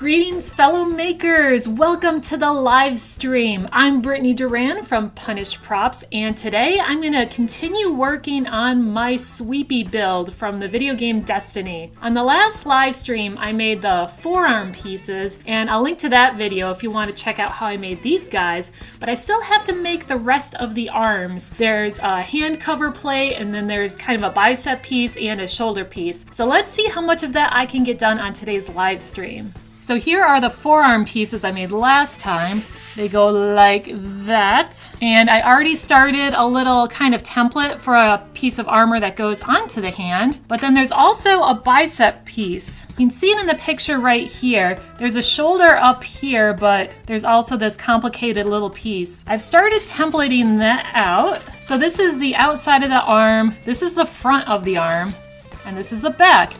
Greetings, fellow makers! Welcome to the live stream. I'm Brittany Duran from Punished Props, and today I'm going to continue working on my sweepy build from the video game Destiny. On the last live stream, I made the forearm pieces, and I'll link to that video if you want to check out how I made these guys, but I still have to make the rest of the arms. There's a hand cover plate, and then there's kind of a bicep piece and a shoulder piece. So let's see how much of that I can get done on today's live stream. So here are the forearm pieces I made last time. They go like that. And I already started a little kind of template for a piece of armor that goes onto the hand. But then there's also a bicep piece. You can see it in the picture right here. There's a shoulder up here, but there's also this complicated little piece. I've started templating that out. So this is the outside of the arm. This is the front of the arm. And this is the back.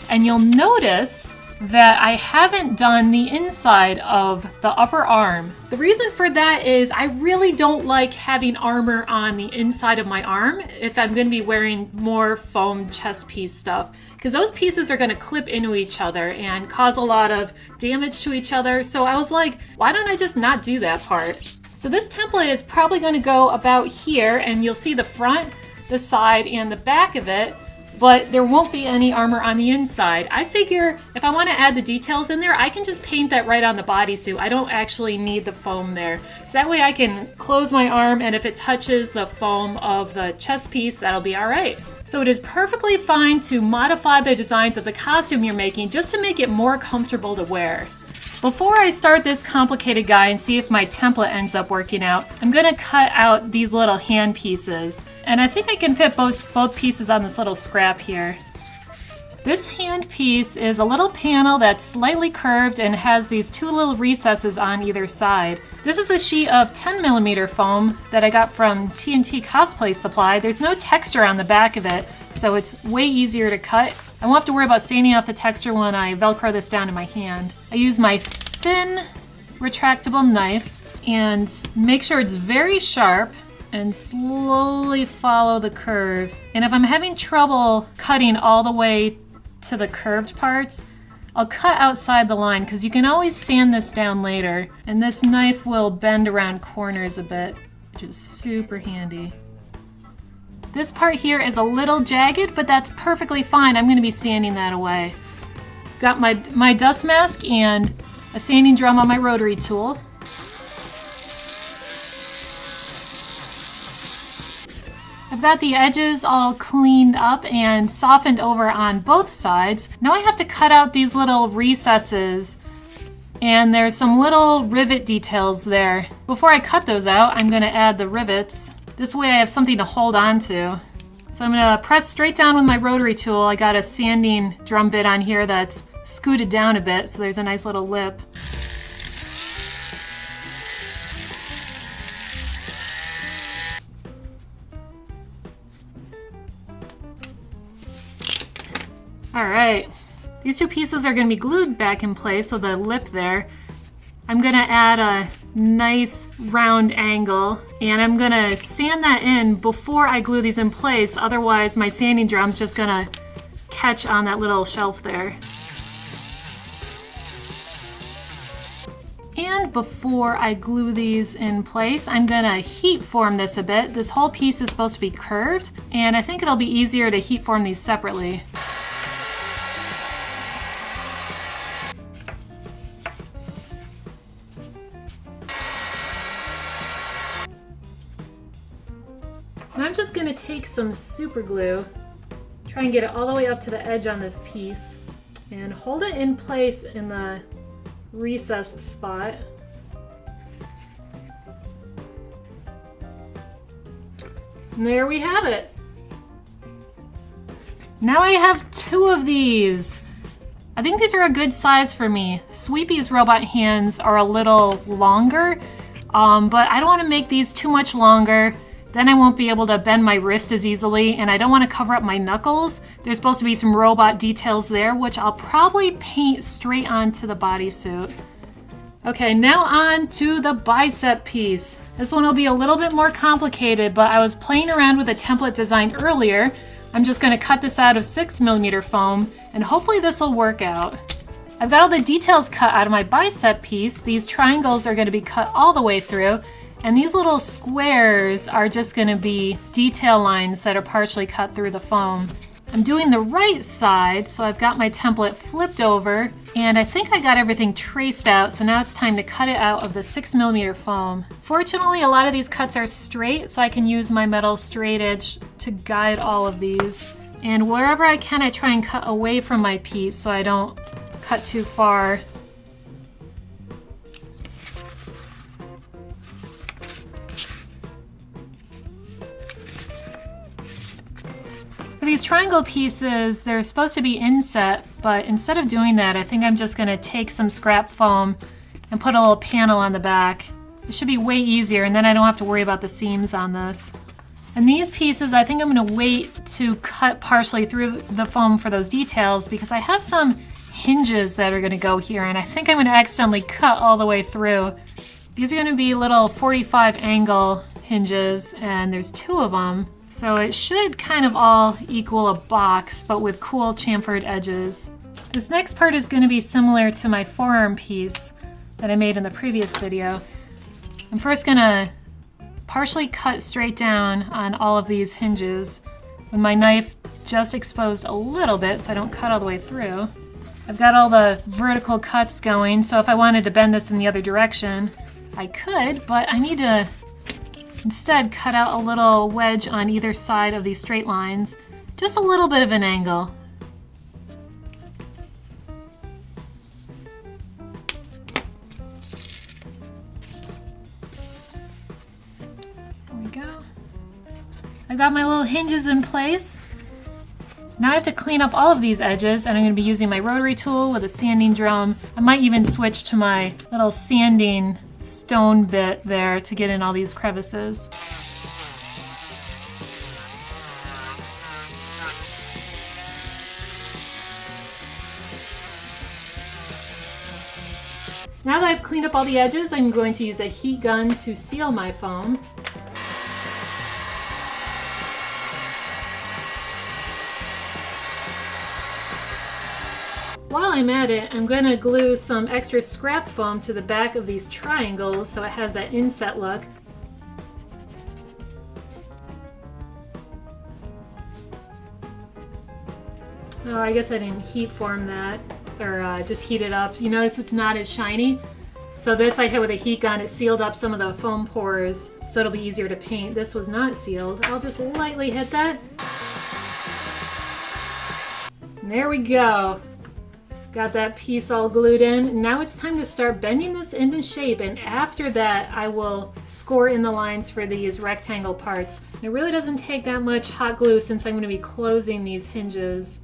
And you'll notice that I haven't done the inside of the upper arm. The reason for that is I really don't like having armor on the inside of my arm if I'm going to be wearing more foam chest piece stuff, because those pieces are going to clip into each other and cause a lot of damage to each other. So I was like, why don't I just not do that part? So this template is probably going to go about here, and you'll see the front, the side, and the back of it. But there won't be any armor on the inside. I figure if I want to add the details in there, I can just paint that right on the bodysuit. I don't actually need the foam there. So that way I can close my arm, and if it touches the foam of the chest piece, that'll be all right. So it is perfectly fine to modify the designs of the costume you're making just to make it more comfortable to wear. Before I start this complicated guy and see if my template ends up working out, I'm going to cut out these little hand pieces. And I think I can fit both pieces on this little scrap here. This hand piece is a little panel that's slightly curved and has these two little recesses on either side. This is a sheet of 10mm foam that I got from TNT Cosplay Supply. There's no texture on the back of it, so it's way easier to cut. I won't have to worry about sanding off the texture when I Velcro this down in my hand. I use my thin retractable knife and make sure it's very sharp and slowly follow the curve. And if I'm having trouble cutting all the way to the curved parts, I'll cut outside the line because you can always sand this down later. And this knife will bend around corners a bit, which is super handy. This part here is a little jagged, but that's perfectly fine. I'm going to be sanding that away. Got my dust mask and a sanding drum on my Rotary tool. I've got the edges all cleaned up and softened over on both sides. Now I have to cut out these little recesses, and there's some little rivet details there. Before I cut those out, I'm going to add the rivets. This way I have something to hold on to. So I'm going to press straight down with my Rotary tool. I got a sanding drum bit on here that's scooted down a bit, so there's a nice little lip. Alright, these two pieces are going to be glued back in place, so the lip there. I'm going to add a nice round angle, and I'm going to sand that in before I glue these in place, otherwise my sanding drum's just going to catch on that little shelf there. And before I glue these in place, I'm going to heat form this a bit. This whole piece is supposed to be curved, and I think it'll be easier to heat form these separately. And I'm just going to take some super glue, try and get it all the way up to the edge on this piece, and hold it in place in the recessed spot. And there we have it. Now I have two of these. I think these are a good size for me. Sweepy's robot hands are a little longer, but I don't want to make these too much longer. Then I won't be able to bend my wrist as easily, and I don't want to cover up my knuckles. There's supposed to be some robot details there, which I'll probably paint straight onto the bodysuit. Okay, now on to the bicep piece. This one will be a little bit more complicated, but I was playing around with a template design earlier. I'm just going to cut this out of 6mm foam, and hopefully this will work out. I've got all the details cut out of my bicep piece. These triangles are going to be cut all the way through, and these little squares are just going to be detail lines that are partially cut through the foam. I'm doing the right side, so I've got my template flipped over, and I think I got everything traced out, so now it's time to cut it out of the 6mm foam. Fortunately, a lot of these cuts are straight, so I can use my metal straight edge to guide all of these. And wherever I can, I try and cut away from my piece so I don't cut too far. For these triangle pieces, they're supposed to be inset, but instead of doing that, I think I'm just going to take some scrap foam and put a little panel on the back. It should be way easier, and then I don't have to worry about the seams on this. And these pieces, I think I'm going to wait to cut partially through the foam for those details because I have some hinges that are going to go here, and I think I'm going to accidentally cut all the way through. These are going to be little 45 angle hinges, and there's 2 of them. So it should kind of all equal a box, but with cool chamfered edges. This next part is going to be similar to my forearm piece that I made in the previous video. I'm first going to partially cut straight down on all of these hinges with my knife just exposed a little bit so I don't cut all the way through. I've got all the vertical cuts going, so if I wanted to bend this in the other direction, I could, but I need to instead cut out a little wedge on either side of these straight lines, just a little bit of an angle. There we go. I got my little hinges in place. Now I have to clean up all of these edges, and I'm going to be using my rotary tool with a sanding drum. I might even switch to my little sanding stone bit there to get in all these crevices. Now that I've cleaned up all the edges, I'm going to use a heat gun to seal my foam. While I'm at it, I'm going to glue some extra scrap foam to the back of these triangles so it has that inset look. Oh, I guess I didn't heat form that, or just heat it up. You notice it's not as shiny. So this I hit with a heat gun, it sealed up some of the foam pores, so it'll be easier to paint. This was not sealed. I'll just lightly hit that. And there we go. Got that piece all glued in. Now it's time to start bending this into shape, and after that I will score in the lines for these rectangle parts. It really doesn't take that much hot glue since I'm going to be closing these hinges.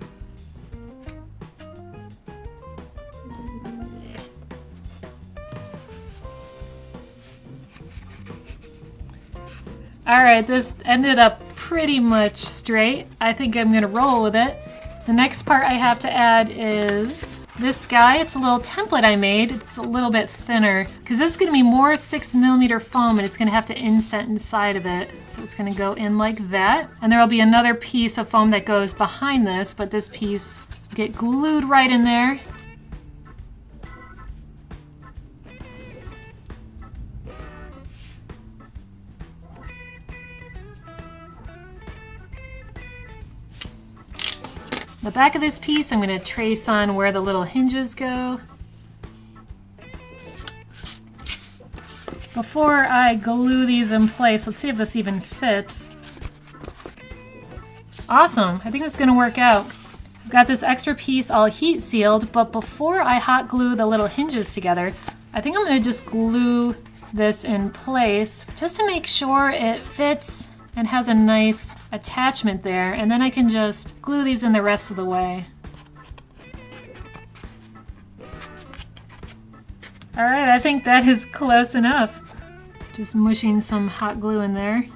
Alright, this ended up pretty much straight. I think I'm going to roll with it. The next part I have to add is this guy. It's a little template I made. It's a little bit thinner because this is going to be more 6mm foam, and it's going to have to inset inside of it. So it's going to go in like that. And there will be another piece of foam that goes behind this, but this piece will get glued right in there. The back of this piece, I'm going to trace on where the little hinges go. Before I glue these in place, let's see if this even fits. Awesome, I think it's going to work out. I've got this extra piece all heat sealed, but before I hot glue the little hinges together, I think I'm going to just glue this in place just to make sure it fits and has a nice attachment there, and then I can just glue these in the rest of the way. Alright, I think that is close enough. Just mushing some hot glue in there.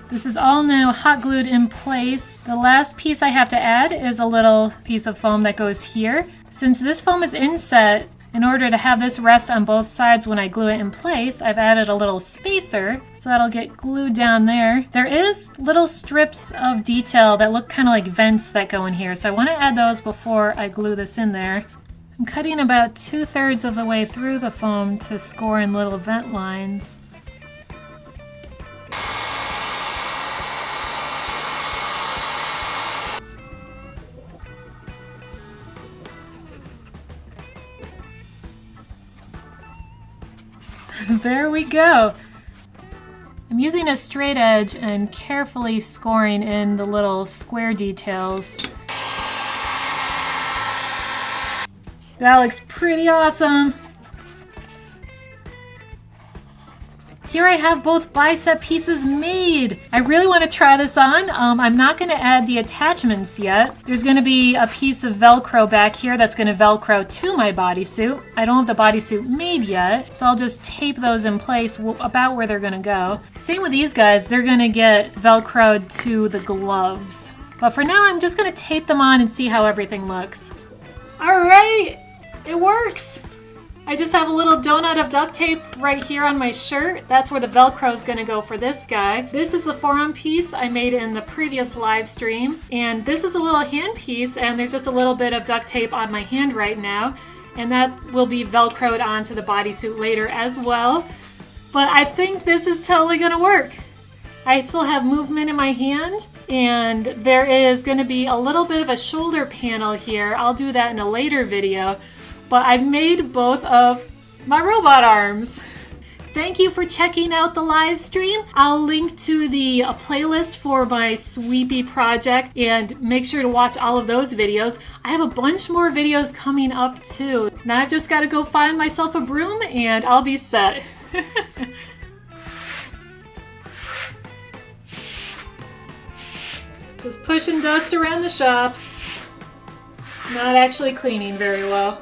This is all now hot glued in place. The last piece I have to add is a little piece of foam that goes here. Since this foam is inset, in order to have this rest on both sides when I glue it in place, I've added a little spacer, so that'll get glued down there. There is little strips of detail that look kind of like vents that go in here, so I want to add those before I glue this in there. I'm cutting about 2/3 of the way through the foam to score in little vent lines. There we go. I'm using a straight edge and carefully scoring in the little square details. That looks pretty awesome. Here I have both bicep pieces made. I really want to try this on. I'm not going to add the attachments yet. There's going to be a piece of Velcro back here that's going to Velcro to my bodysuit. I don't have the bodysuit made yet, so I'll just tape those in place about where they're going to go. Same with these guys. They're going to get Velcroed to the gloves. But for now, I'm just going to tape them on and see how everything looks. All right, it works. I just have a little donut of duct tape right here on my shirt. That's where the Velcro is going to go for this guy. This is the forearm piece I made in the previous live stream. And this is a little hand piece, and there's just a little bit of duct tape on my hand right now. And that will be Velcroed onto the bodysuit later as well. But I think this is totally going to work. I still have movement in my hand, and there is going to be a little bit of a shoulder panel here. I'll do that in a later video. But I've made both of my robot arms. Thank you for checking out the live stream. I'll link to the playlist for my sweepy project and make sure to watch all of those videos. I have a bunch more videos coming up too. Now I've just got to go find myself a broom and I'll be set. Just pushing dust around the shop. Not actually cleaning very well.